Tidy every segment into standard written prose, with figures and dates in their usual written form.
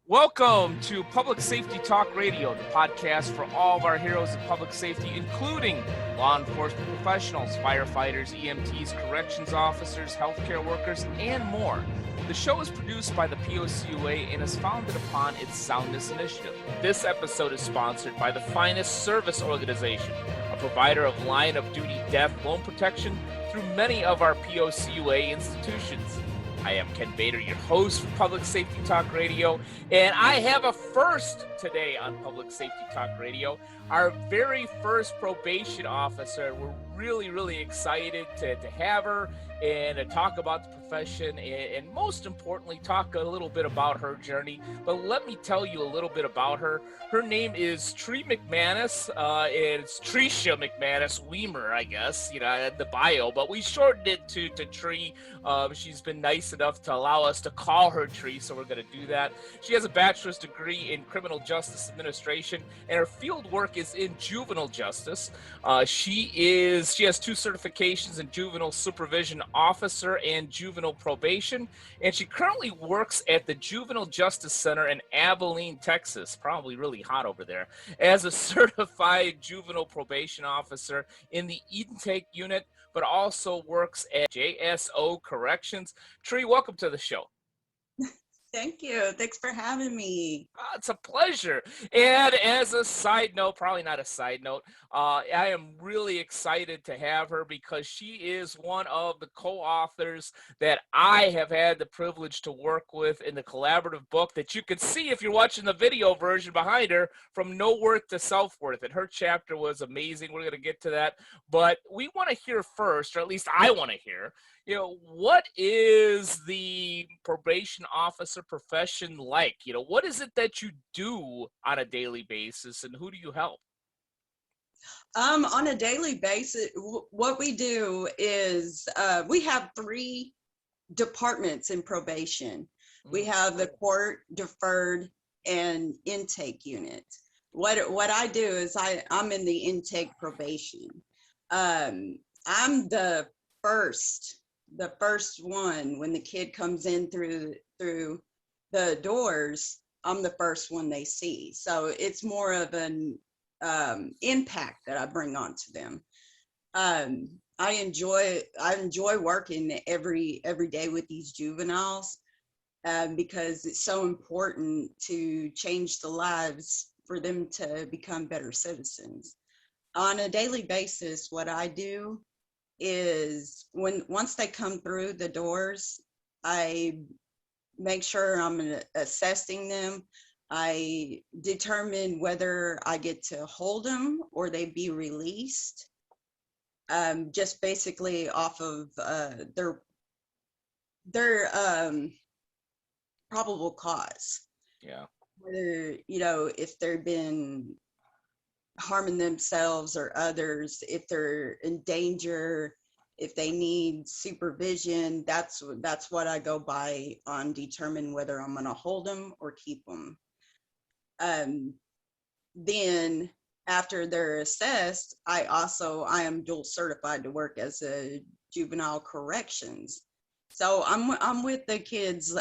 Welcome to Public Safety Talk Radio, the podcast for all of our heroes of public safety, including law enforcement professionals, firefighters, EMTs, corrections officers, healthcare workers, and more. The show is produced by the POCUA and is founded upon its Soundness Initiative. This episode is sponsored by the Finest Service Organization, a provider of line of duty death loan protection through many of our POCUA institutions. I am Ken Bader, your host for Public Safety Talk Radio, and I have a first today on Public Safety Talk Radio, our very first probation officer. We're really excited to have her and to talk about the profession and most importantly, talk a little bit about her journey. But let me tell you a little bit about her. Her name is Tree McManus. It's Tricia McManus Weimer, I guess, the bio, but we shortened it to Tree. She's been nice enough to allow us to call her Tree, so we're going to do that. She has a bachelor's degree in criminal justice administration, and her field work is in juvenile justice. She has 2 certifications in juvenile supervision officer and juvenile probation, and she currently works at the Juvenile Justice Center in Abilene, Texas, probably really hot over there, as a certified juvenile probation officer in the intake unit, but also works at JSO Corrections. Tree, welcome to the show. Thank you. Thanks for having me. It's a pleasure. And as a side note, probably not a side note, I am really excited to have her because she is one of the co-authors that I have had the privilege to work with in the collaborative book that you can see if you're watching the video version behind her, From No Worth to Self-Worth. And her chapter was amazing. We're going to get to that. But we want to hear first, or at least I want to hear, what is the probation officer profession like? What is it that you do on a daily basis, and who do you help? On a daily basis, what we do is we have 3 departments in probation. We have the court, deferred, and intake unit. What I do is I'm in the intake probation. I'm the first one when the kid comes in through the doors. I'm the first one they see, so it's more of an impact that I bring onto them. I enjoy working every day with these juveniles because it's so important to change the lives for them to become better citizens. On a daily basis, what I do is once they come through the doors, I make sure I'm assessing them. I determine whether I get to hold them or they be released, just basically off of their probable cause. Yeah. Whether, if they've been harming themselves or others, if they're in danger, if they need supervision, that's what I go by on determine whether I'm going to hold them or keep them. Then after they're assessed, I am dual certified to work as a juvenile corrections. So I'm with the kids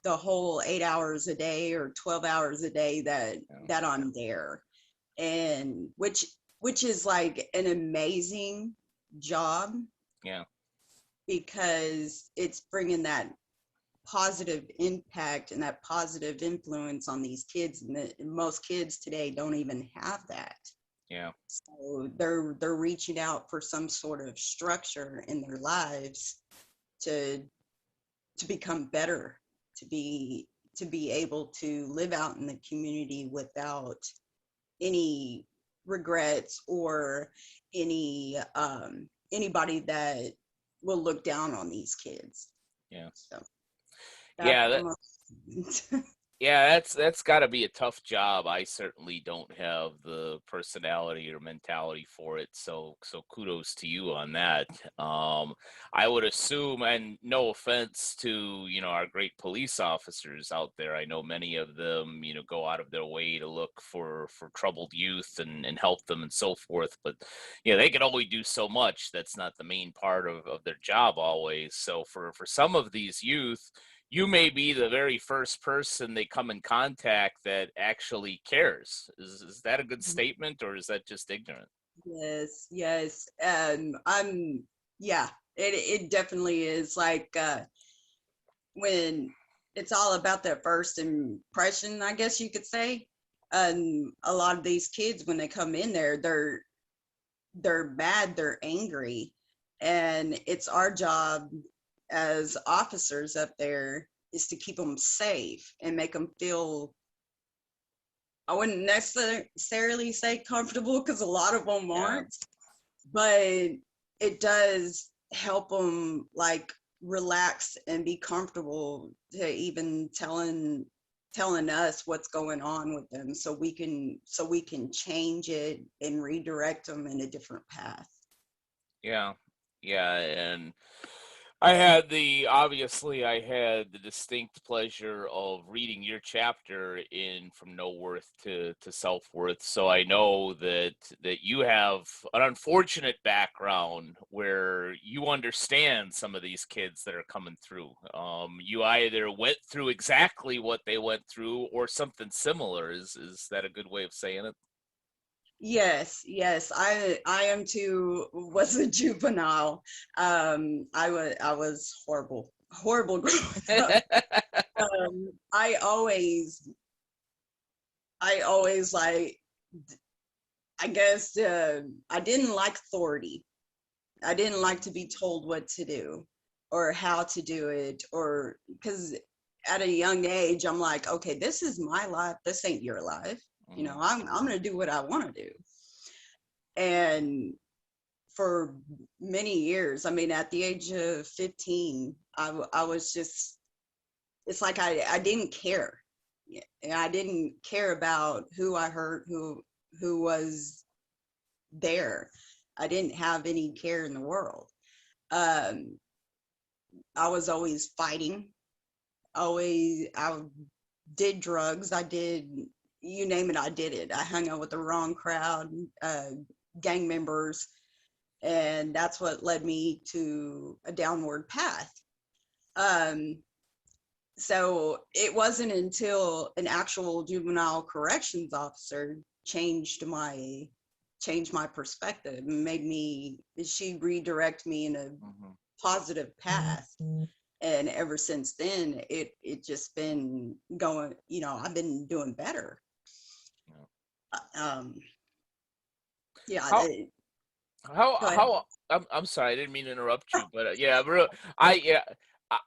the whole 8 hours a day or 12 hours a day that I'm there. And which is like an amazing job. Yeah. Because it's bringing that positive impact and that positive influence on these kids, and most kids today don't even have that. Yeah. So they're reaching out for some sort of structure in their lives to become better, to be able to live out in the community without any regrets or anybody that will look down on these kids. Yeah. So that's got to be a tough job. I certainly don't have the personality or mentality for it, so kudos to you on that. I would assume, and no offense to our great police officers out there, I know many of them go out of their way to look for troubled youth and help them and so forth, but they can only do so much. That's not the main part of their job always. So for some of these youth, you may be the very first person they come in contact that actually cares. Is that a good statement, or is that just ignorant? Yes, yes. Yeah, it definitely is like when it's all about that first impression, I guess you could say. A lot of these kids, when they come in there, they're mad, they're angry, and it's our job as officers up there is to keep them safe and make them feel, I wouldn't necessarily say comfortable because a lot of them Yeah. aren't, but it does help them like relax and be comfortable to even telling us what's going on with them, so we can change it and redirect them in a different path. Yeah, yeah, and obviously I had the distinct pleasure of reading your chapter in From No Worth to Self-Worth. So I know that you have an unfortunate background where you understand some of these kids that are coming through. You either went through exactly what they went through or something similar. Is that a good way of saying it? Yes, yes, I am too. Was a juvenile. I was horrible growing up. Um, I always I always like, I guess I didn't like authority. I didn't like to be told what to do or how to do it, or because at a young age I'm like, okay, this is my life. This ain't your life. Mhm. I'm gonna do what I want to do. And for many years, I mean, at the age of 15, I was just, it's like I didn't care. Yeah, and I didn't care about who I hurt, who was there. I didn't have any care in the world. Um, I was always fighting. I did drugs. I did, you name it, I did it. I hung out with the wrong crowd, gang members, and that's what led me to a downward path. Um, so it wasn't until an actual juvenile corrections officer changed my perspective and made me, she redirected me in a Mhm. positive path. And ever since then, it just been going, I've been doing better. Um, yeah, How How go ahead. how I'm sorry, I didn't mean to interrupt you, but yeah, I yeah,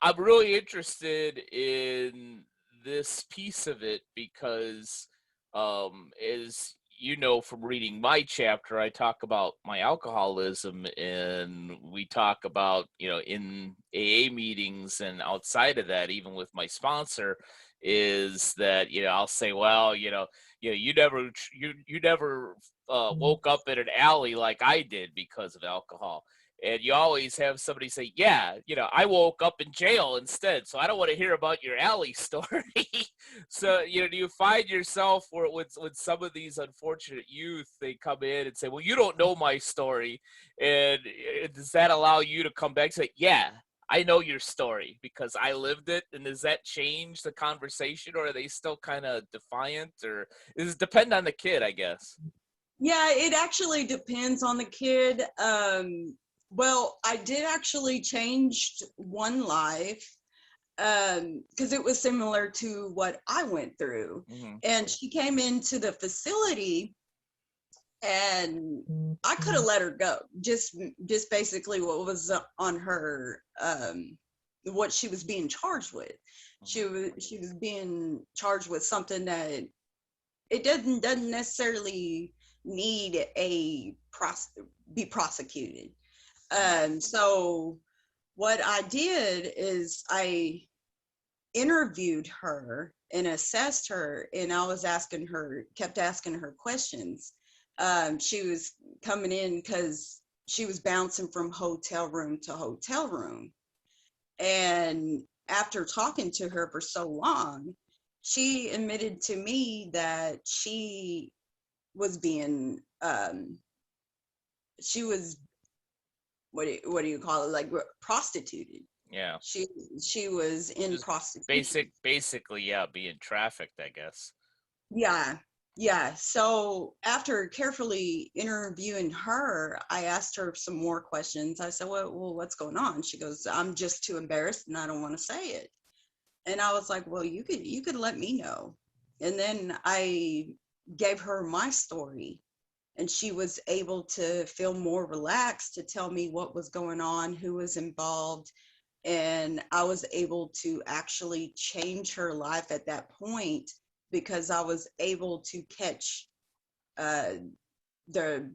I'm really interested in this piece of it because as you know from reading my chapter, I talk about my alcoholism and we talk about, in AA meetings and outside of that, even with my sponsor, is that, I'll say, well, you never woke up in an alley like I did because of alcohol. And you always have somebody say, yeah, I woke up in jail instead. So I don't want to hear about your alley story. So, do you find yourself where with some of these unfortunate youth, they come in and say, well, you don't know my story. And does that allow you to come back and say, yeah, I know your story because I lived it? And does that change the conversation, or are they still kind of defiant, or does it depend on the kid, I guess? Yeah, it actually depends on the kid. Well, I did actually change one life because it was similar to what I went through. Hmm. And she came into the facility and I could have let her go. Just basically what was on her, what she was being charged with. She was being charged with something that it doesn't necessarily need be prosecuted. So what I did is I interviewed her and assessed her, and I was kept asking her questions. She was coming in because she was bouncing from hotel room to hotel room. And after talking to her for so long, she admitted to me that was being, she was, what do you call it, like prostituted. Yeah. She was in Just prostitution. basically, yeah, being trafficked, I guess. Yeah. Yeah. So after carefully interviewing her, I asked her some more questions. I said, well, what's going on? She goes, I'm just too embarrassed and I don't want to say it. And I was like, well, you could let me know. And then I gave her my story, and she was able to feel more relaxed to tell me what was going on, who was involved. And I was able to actually change her life at that point because I was able to catch uh, the,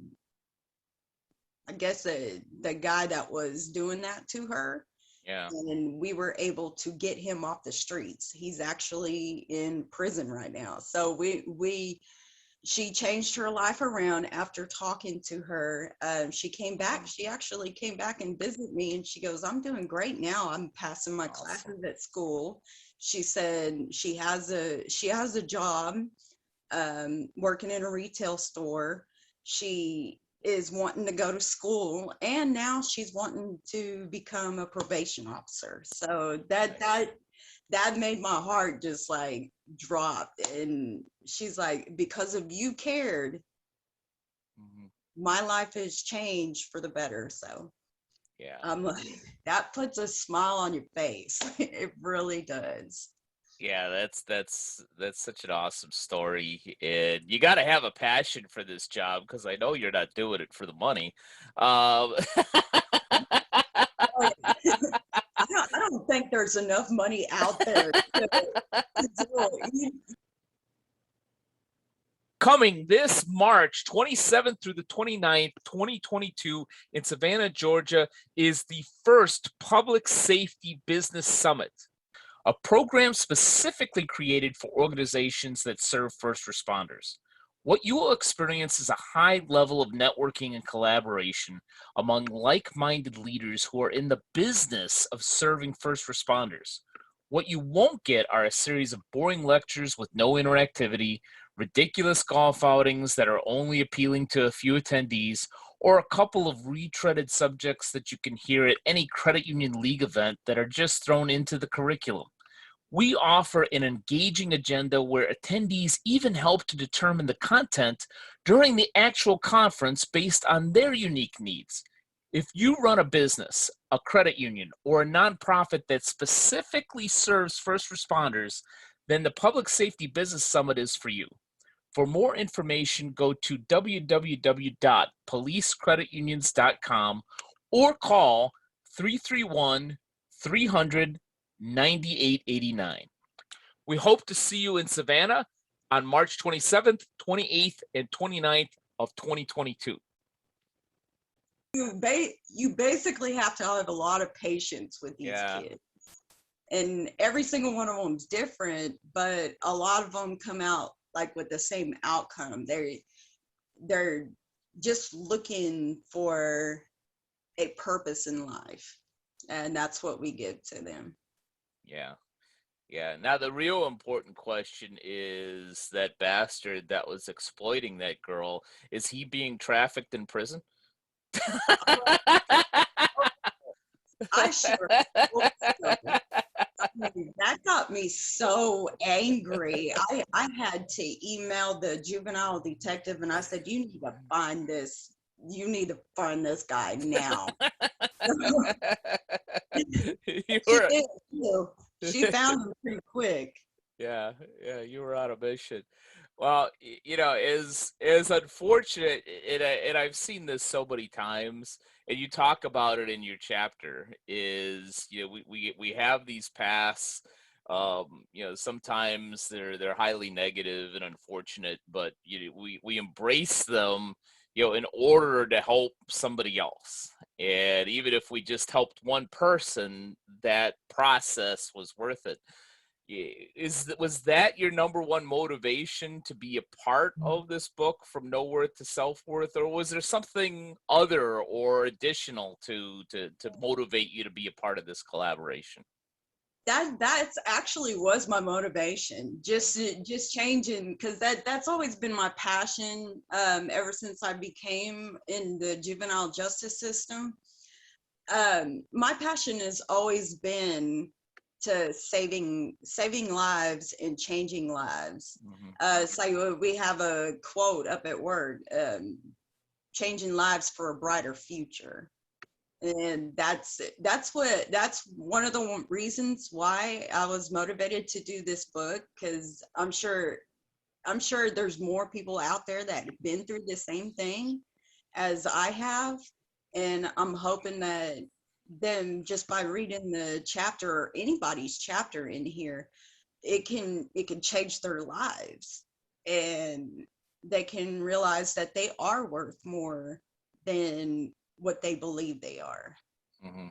I guess, the guy that was doing that to her. Yeah. And we were able to get him off the streets. He's actually in prison right now. So she changed her life around after talking to her. She came back. She actually came back and visited me, and she goes, I'm doing great now. I'm passing my Awesome. classes at school. She said she has a job, working in a retail store. She is wanting to go to school, and now she's wanting to become a probation officer. So that made my heart just like drop. And she's like, because of you cared, Hmm. my life has changed for the better. So Yeah. I'm like, that puts a smile on your face. It really does. Yeah, that's such an awesome story, and you got to have a passion for this job because I know you're not doing it for the money. Um, Oh, yeah. I don't think there's enough money out there to do it. Coming this March 27th through the 29th, 2022 in Savannah, Georgia, is the first Public Safety Business Summit, a program specifically created for organizations that serve first responders. What you will experience is a high level of networking and collaboration among like minded leaders who are in the business of serving first responders. What you won't get are a series of boring lectures with no interactivity, ridiculous golf outings that are only appealing to a few attendees, or a couple of retreaded subjects that you can hear at any credit union league event that are just thrown into the curriculum. We offer an engaging agenda where attendees even help to determine the content during the actual conference based on their unique needs. If you run a business, a credit union, or a nonprofit that specifically serves first responders, then the Public Safety Business Summit is for you. For more information, go to www.policecreditunions.com or call 331 300 9889. We hope to see you in Savannah on March 27th, 28th, and 29th of 2022. You basically have to have a lot of patience with these kids. And every single one of them's different, but a lot of them come out like with the same outcome. They're just looking for a purpose in life, and that's what we give to them. Yeah. Yeah. Now, the real important question is that bastard that was exploiting that girl, is he being trafficked in prison? I sure hope so. I mean, that got me so angry. I had to email the juvenile detective, and I said, you need to find this guy now. You She were, did too. She found him pretty quick. yeah, you were on a mission. Well, as unfortunate, and I've seen this so many times, and you talk about it in your chapter, is we have these paths. Sometimes they're highly negative and unfortunate, but we embrace them, in order to help somebody else. And even if we just helped one person, that process was worth it. Was that your number one motivation to be a part of this book, From No Worth to Self-Worth, or was there something other or additional to motivate you to be a part of this collaboration? That's actually was my motivation, just changing, because that's always been my passion, ever since I became in the juvenile justice system. My passion has always been to saving lives and changing lives. So we have a quote up at Word, changing lives for a brighter future. And that's one of the reasons why I was motivated to do this book, because I'm sure there's more people out there that have been through the same thing as I have. And I'm hoping that them, just by reading the chapter or anybody's chapter in here, it can change their lives, and they can realize that they are worth more than what they believe they are. Mm-hmm.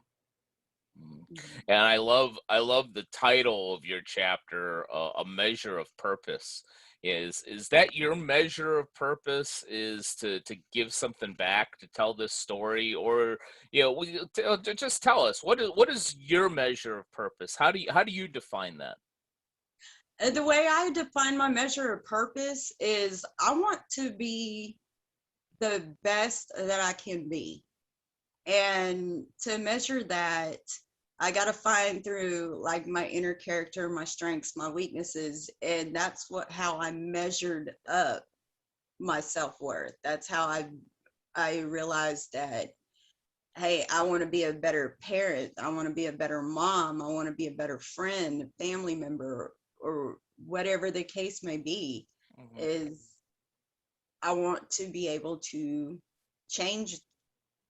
And I love the title of your chapter, "A Measure of Purpose." Is that your measure of purpose? Is to give something back, to tell this story, or just tell us what is your measure of purpose? How do you define that? The way I define my measure of purpose is I want to be the best that I can be. And to measure that, I got to find through like my inner character, my strengths, my weaknesses. And that's how I measured up my self-worth. That's how I realized that, hey, I want to be a better parent. I want to be a better mom. I want to be a better friend, family member, or whatever the case may be. Is I want to be able to change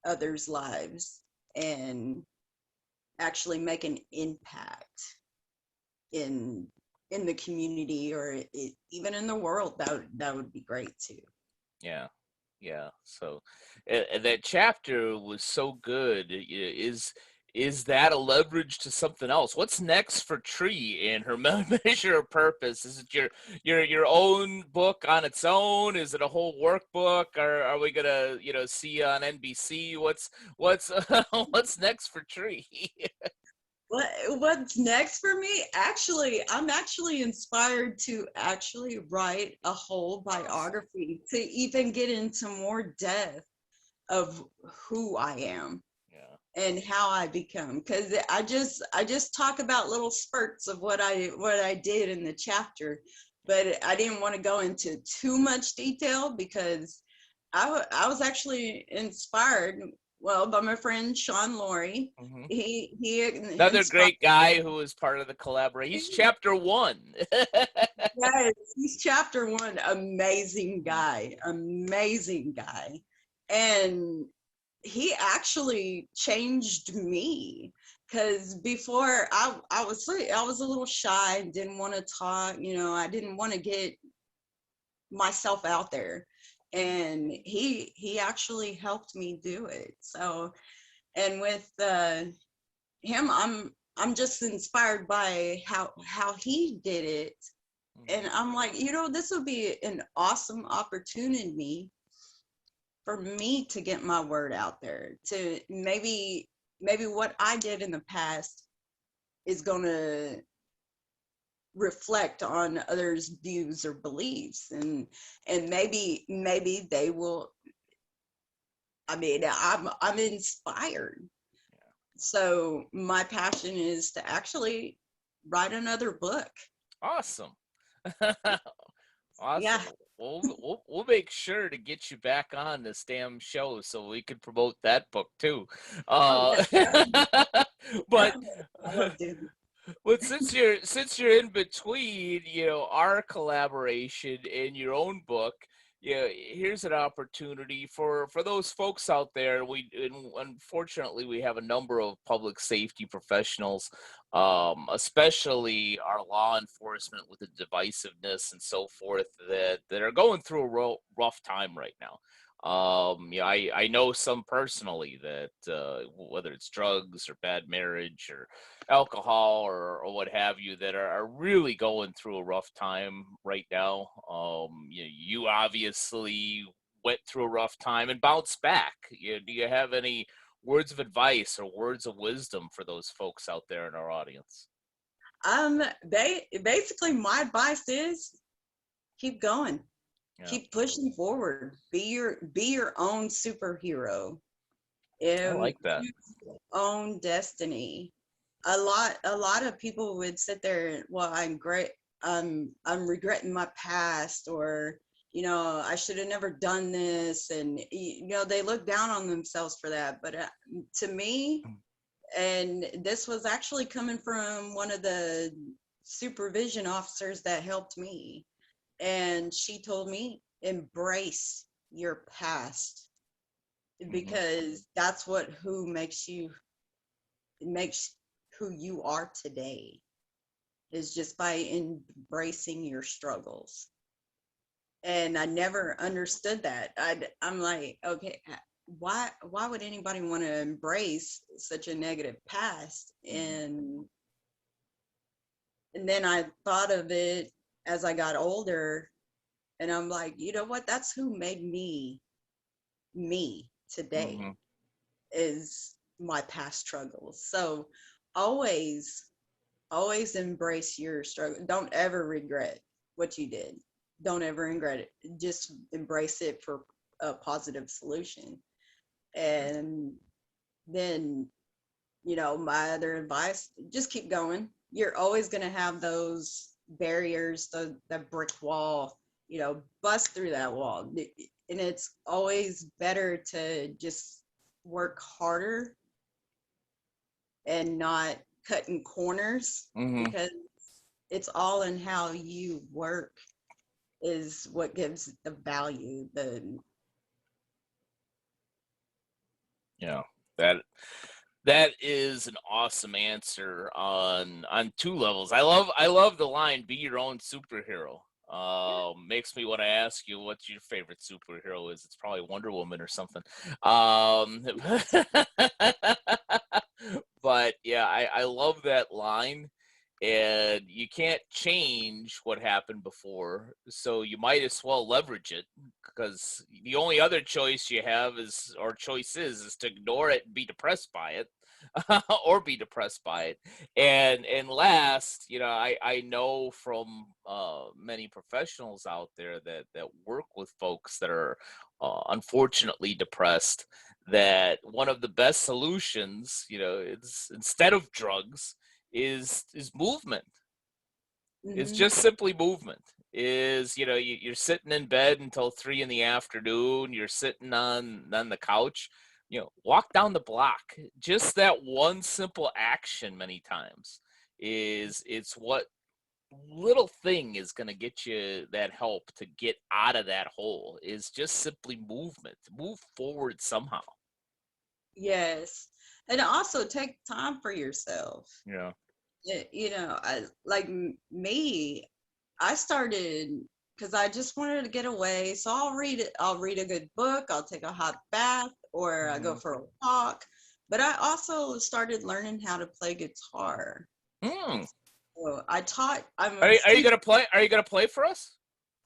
others' lives and actually make an impact in the community, or even in the world. That would be great too. Yeah. So that chapter was so good. Is that a leverage to something else? What's next for Tree and her measure of purpose? Is it your own book on its own? Is it a whole workbook? Or are we gonna see you on NBC? What's what's next for Tree? What's next for me? Actually, I'm actually inspired to actually write a whole biography, to even get into more depth of who I am and how I become. Because I just talk about little spurts of what I did in the chapter, but I didn't want to go into too much detail, because I was actually inspired, well, by my friend Sean Laurie. He Another inspired. great guy who was part of the collaboration. He's chapter 1. Yes, he's chapter 1. Amazing guy. And he actually changed me, because before I was a little shy, didn't want to talk, I didn't want to get myself out there, and he actually helped me do it. So, and with him, I'm just inspired by how he did it. And I'm like, this would be an awesome opportunity for me to get my word out there, to maybe what I did in the past is going to reflect on others' views or beliefs, and maybe they will. I mean, I'm inspired. So my passion is to actually write another book. Awesome. Yeah. We'll make sure to get you back on this damn show so we can promote that book too. But but since you're in between, our collaboration and your own book, here's an opportunity for those folks out there. Unfortunately, we have a number of public safety professionals, especially our law enforcement, with the divisiveness and so forth, that are going through a rough time right now. I know some personally that whether it's drugs or bad marriage or alcohol or what have you, that are really going through a rough time right now. You obviously went through a rough time and bounced back. Do you have any words of advice or words of wisdom for those folks out there in our audience? Basically my advice is keep going. Yeah. Keep pushing forward. Be your own superhero. I like that. Choose your own destiny. A lot of people would sit there and, well, I'm great. I'm regretting my past, or I should have never done this, and they look down on themselves for that. But to me, and this was actually coming from one of the supervision officers that helped me, and she told me, embrace your past, because that's what who makes who you are today, is just by embracing your struggles. And I never understood that. I'm like, okay, why would anybody want to embrace such a negative past? And then I thought of it as I got older, and I'm like, you know what? That's who made me today, Mm-hmm. is my past struggles. So always, always embrace your struggle. Don't ever regret what you did. Don't ever regret it. Just embrace it for a positive solution. And then, my other advice, just keep going. You're always going to have those barriers, the brick wall, bust through that wall. And it's always better to just work harder and not cutting corners, Mm-hmm. because it's all in how you work is what gives the value. Yeah, that is an awesome answer on two levels. I love the line, "Be your own superhero." Makes me want to ask you what your favorite superhero is. It's probably Wonder Woman or something. But yeah, I love that line. And you can't change what happened before, so you might as well leverage it, because the only other choice you have is to ignore it and be depressed by it, or be depressed by it. And last, I know from many professionals out there that work with folks that are unfortunately depressed, that one of the best solutions, is, instead of drugs, is movement. It's Mhm. just simply movement. Is, you're sitting in bed until 3 in the afternoon, you're sitting on the couch, walk down the block. Just that one simple action many times it's what little thing is going to get you that help to get out of that hole, is just simply movement. Move forward somehow. Yes. And also take time for yourself. Yeah. I like me, I started because I just wanted to get away. So I'll read a good book, I'll take a hot bath, or I go Mhm. for a walk. But I also started learning how to play guitar. Mm. So I Are you, was are you teaching. gonna play? Are you gonna play for us?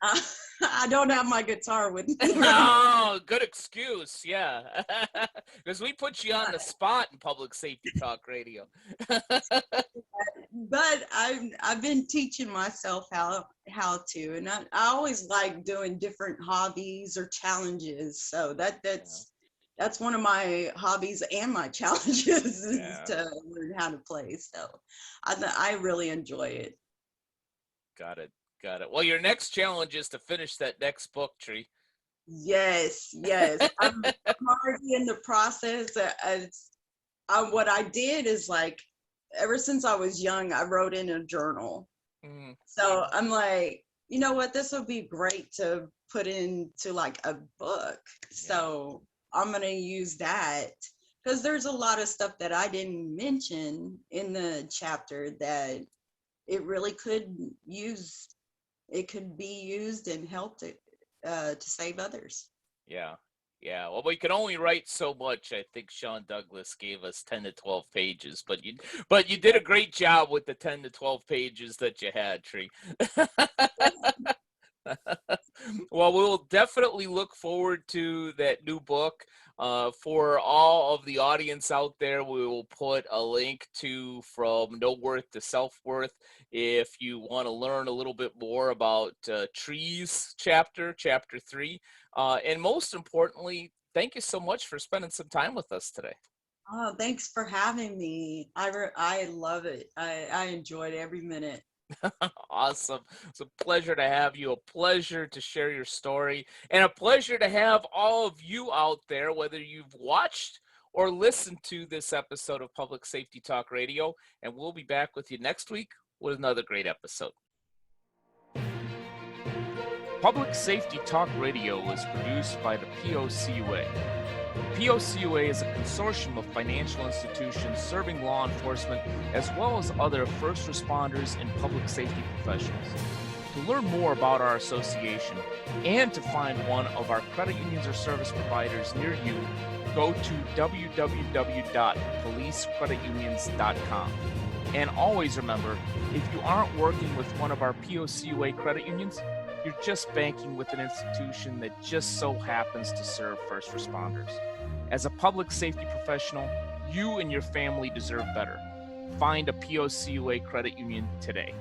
I don't have my guitar with me right Oh, good excuse. Yeah, because we put you on the spot in public safety talk radio. but I've been teaching myself how to, and I always like doing different hobbies or challenges. So Yeah. that's one of my hobbies and my challenges is Yeah. to learn how to play. So I really enjoy it. Got it. Got it. Well, your next challenge is to finish that next book, Tree. Yes, yes. I'm already in the process. What I did is, like, ever since I was young, I wrote in a journal. Mm, So I'm like, you know what, this would be great to put into like a book. yeah. So I'm going to use that, because there's a lot of stuff that I didn't mention in the chapter that it really could be used and helped it to save others. Yeah. Yeah. Well, we can only write so much. I think Sean Douglas gave us 10 to 12 pages, but you did a great job with the 10 to 12 pages that you had, Tree. Well, we will definitely look forward to that new book. For all of the audience out there, we will put a link to From No Worth to Self Worth if you want to learn a little bit more about Trees chapter 3. And most importantly, thank you so much for spending some time with us today. Oh, thanks for having me. I love it. I enjoyed every minute. Awesome. It's a pleasure to have you, a pleasure to share your story, and a pleasure to have all of you out there, whether you've watched or listened to this episode of Public Safety Talk Radio. And we'll be back with you next week with another great episode. Public Safety Talk Radio is produced by the POCUA. POCUA is a consortium of financial institutions serving law enforcement as well as other first responders and public safety professionals. To learn more about our association and to find one of our credit unions or service providers near you, go to www.policecreditunions.com. And always remember, if you aren't working with one of our POCUA credit unions, you're just banking with an institution that just so happens to serve first responders. As a public safety professional, you and your family deserve better. Find a POCUA credit union today.